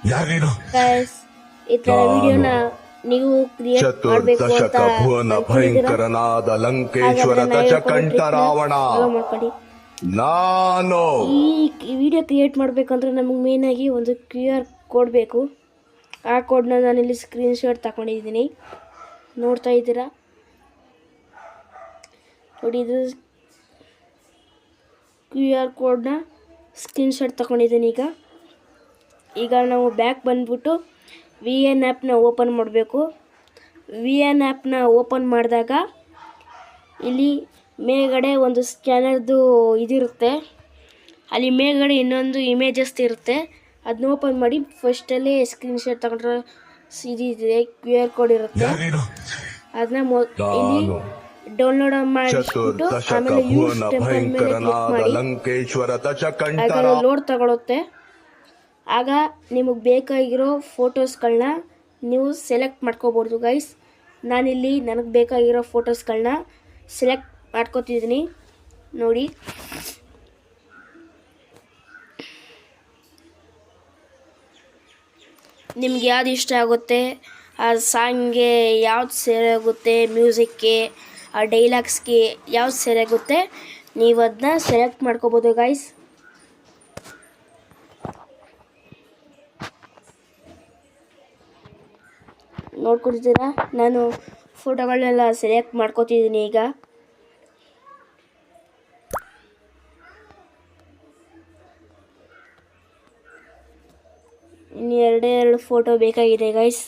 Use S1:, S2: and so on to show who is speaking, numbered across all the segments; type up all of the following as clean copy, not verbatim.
S1: Guys ಈ ತರ ವಿಡಿಯೋನ ನೀವು ಕ್ರಿಯೇಟ್ ಮಾಡಬೇಕು ಅಂತ
S2: ಭುವನ ಭಯಂಕರನಾದ ಲಂಕೇಶ್ವರ ದಶಕಂಠ ರಾವಣ ನಾನು.
S1: ಈ ವಿಡಿಯೋ ಕ್ರಿಯೇಟ್ ಮಾಡಬೇಕಂದ್ರೆ ನಮಗೆ ಮೇನ್ ಆಗಿ ಒಂದು QR ಕೋಡ್ ಬೇಕು. ಆ ಕೋಡ್ನ ನಾನಿಲ್ಲಿ ಸ್ಕ್ರೀನ್ ಶಾಟ್ ತಗೊಂಡಿದ್ದೀನಿ, ನೋಡ್ತಾ ಇದ್ದೀರಾ ನೋಡಿ. ಇದು QR ಕೋಡ್ನ ಸ್ಕ್ರೀನ್ ಶಾಟ್ ತಗೊಂಡಿದ್ದೀನಿ. ಈಗ ನಾವು ಬ್ಯಾಕ್ ಬಂದ್ಬಿಟ್ಟು VN ಆ್ಯಪ್ನ ಓಪನ್ ಮಾಡಬೇಕು. VN ಆ್ಯಪ್ನ ಓಪನ್ ಮಾಡಿದಾಗ ಇಲ್ಲಿ ಮೇಲ್ಗಡೆ ಒಂದು ಸ್ಕ್ಯಾನರ್ದು ಇದಿರುತ್ತೆ, ಅಲ್ಲಿ ಮೇಲ್ಗಡೆ ಇನ್ನೊಂದು ಇಮೇಜಸ್ ಇರುತ್ತೆ. ಅದನ್ನ ಓಪನ್ ಮಾಡಿ ಫಸ್ಟಲ್ಲಿ ಸ್ಕ್ರೀನ್ ಶಾಟ್ ತಗೊಂಡ್ರೆ ಇದಿದೆ QR ಕೋಡ್ ಇರುತ್ತೆ. ಅದನ್ನ ಇಲ್ಲಿ ಡೌನ್ಲೋಡ್ ಮಾಡಿಬಿಟ್ಟು ಆಮೇಲೆ ಯೂಸ್ ಟೆಂಪಲ್ ಮೇಲೆ ಕ್ಲಿಕ್ ಮಾಡಿ ಆಗ ಲೋಡ್ ತಗೊಳುತ್ತೆ. ಆಗ ನಿಮಗೆ ಬೇಕಾಗಿರೋ ಫೋಟೋಸ್ಗಳನ್ನ ನೀವು ಸೆಲೆಕ್ಟ್ ಮಾಡ್ಕೋಬೋದು ಗೈಸ್. ನಾನಿಲ್ಲಿ ನನಗೆ ಬೇಕಾಗಿರೋ ಫೋಟೋಸ್ಗಳನ್ನ ಸೆಲೆಕ್ಟ್ ಮಾಡ್ಕೋತಿದ್ದೀನಿ ನೋಡಿ. ನಿಮ್ಗೆ ಯಾವ್ದು ಇಷ್ಟ ಆಗುತ್ತೆ, ಆ ಸಾಂಗ್ಗೆ ಯಾವ್ದು ಸರಿಯಾಗುತ್ತೆ, ಮ್ಯೂಸಿಕ್ಗೆ, ಆ ಡೈಲಾಗ್ಸ್ಗೆ ಯಾವ್ದು ಸರಿಯಾಗುತ್ತೆ, ನೀವು ಅದನ್ನ ಸೆಲೆಕ್ಟ್ ಮಾಡ್ಕೋಬೋದು ಗೈಸ್. ನೋಡ್ಕೊಳ್ತೀರಾ, ನಾನು ಫೋಟೋಗಳನ್ನೆಲ್ಲ ಸೆಲೆಕ್ಟ್ ಮಾಡ್ಕೋತಿದ್ದೀನಿ. ಈಗ ಇನ್ನು ಎರಡು ಫೋಟೋ ಬೇಕಾಗಿದೆ ಗೈಸ್,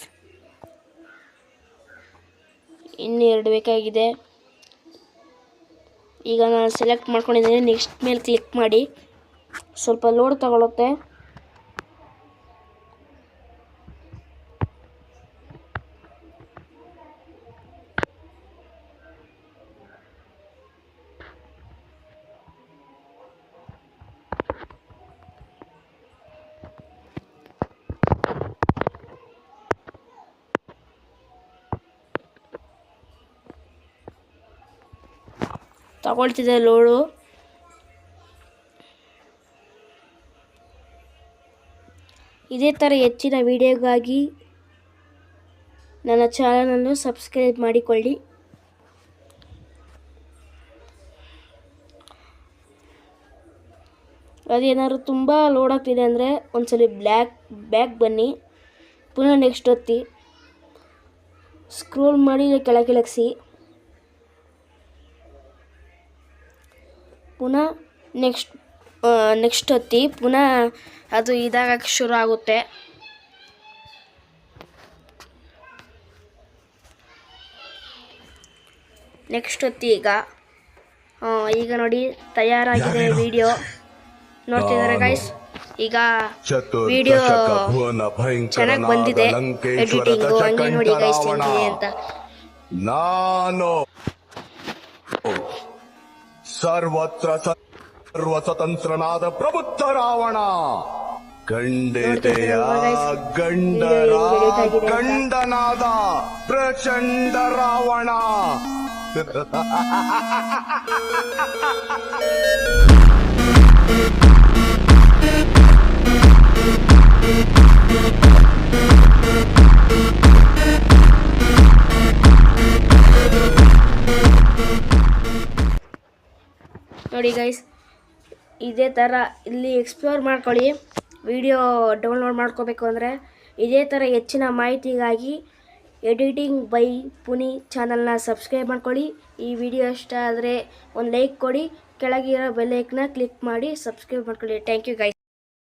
S1: ಇನ್ನು 2 ಬೇಕಾಗಿದೆ. ಈಗ ನಾನು ಸೆಲೆಕ್ಟ್ ಮಾಡ್ಕೊಂಡಿದ್ದೀನಿ. ನೆಕ್ಸ್ಟ್ ಮೇಲೆ ಕ್ಲಿಕ್ ಮಾಡಿ, ಸ್ವಲ್ಪ ಲೋಡ್ ತಗೊಳುತ್ತೆ. ತಗೊಳ್ತಿದೆ ಲೋಡು. ಇದೇ ಥರ ಹೆಚ್ಚಿನ ವಿಡಿಯೋಗಾಗಿ ನನ್ನ ಚಾನಲನ್ನು ಸಬ್ಸ್ಕ್ರೈಬ್ ಮಾಡಿಕೊಳ್ಳಿ. ಅದೇನಾದ್ರು ತುಂಬ ಲೋಡ್ ಆಗ್ತಿದೆ ಅಂದರೆ ಒಂದ್ಸಲಿ ಬ್ಯಾಕ್ ಬನ್ನಿ, ಪುನಃ ನೆಕ್ಸ್ಟ್ ಒತ್ತಿ, ಸ್ಕ್ರೋಲ್ ಮಾಡಿ ಕೆಳಗಿಳಿಸಿ, ಪುನಃ ನೆಕ್ಸ್ಟ್ ಒತ್ತಿ, ಪುನಃ ಅದು ಇದಾಗಕ್ಕೆ ಶುರು ಆಗುತ್ತೆ. ನೆಕ್ಸ್ಟ್ ಒತ್ತಿ. ಈಗ ನೋಡಿ ತಯಾರಾಗಿದೆ ವಿಡಿಯೋ, ನೋಡ್ತಿದ್ದಾರೆ ಗೈಸ್. ಈಗ ವಿಡಿಯೋ ಚೆನ್ನಾಗಿ ಬಂದಿದೆ, ಎಡಿಟಿಂಗು ಹಂಗೆ ನೋಡಿ ಗೈಸ್ ಹೆಂಗಿದೆ ಅಂತ.
S2: ನಾನು ಸರ್ವ ಸ್ವತಂತ್ರನಾದ ಪ್ರಬುದ್ಧ ರಾವಣ, ಗಂಡನಾದ ಪ್ರಚಂಡ ರಾವಣ.
S1: ನೋಡಿ ಗೈಸ್, ಇದೇ ಥರ ಇಲ್ಲಿ ಎಕ್ಸ್ಪ್ಲೋರ್ ಮಾಡ್ಕೊಳ್ಳಿ. ವಿಡಿಯೋ ಡೌನ್ಲೋಡ್ ಮಾಡ್ಕೋಬೇಕು ಅಂದರೆ ಇದೇ ಥರ ಹೆಚ್ಚಿನ ಮಾಹಿತಿಗಾಗಿ ಎಡಿಟಿಂಗ್ ಬೈ ಪುನಿ ಚಾನಲ್ನ ಸಬ್ಸ್ಕ್ರೈಬ್ ಮಾಡ್ಕೊಳ್ಳಿ. ಈ ವಿಡಿಯೋ ಇಷ್ಟ ಆದರೆ ಒಂದು ಲೈಕ್ ಕೊಡಿ, ಕೆಳಗಿರೋ ಬೆಲ್ ಐಕನ್ನ ಕ್ಲಿಕ್ ಮಾಡಿ ಸಬ್ಸ್ಕ್ರೈಬ್ ಮಾಡ್ಕೊಳ್ಳಿ. Thank you guys.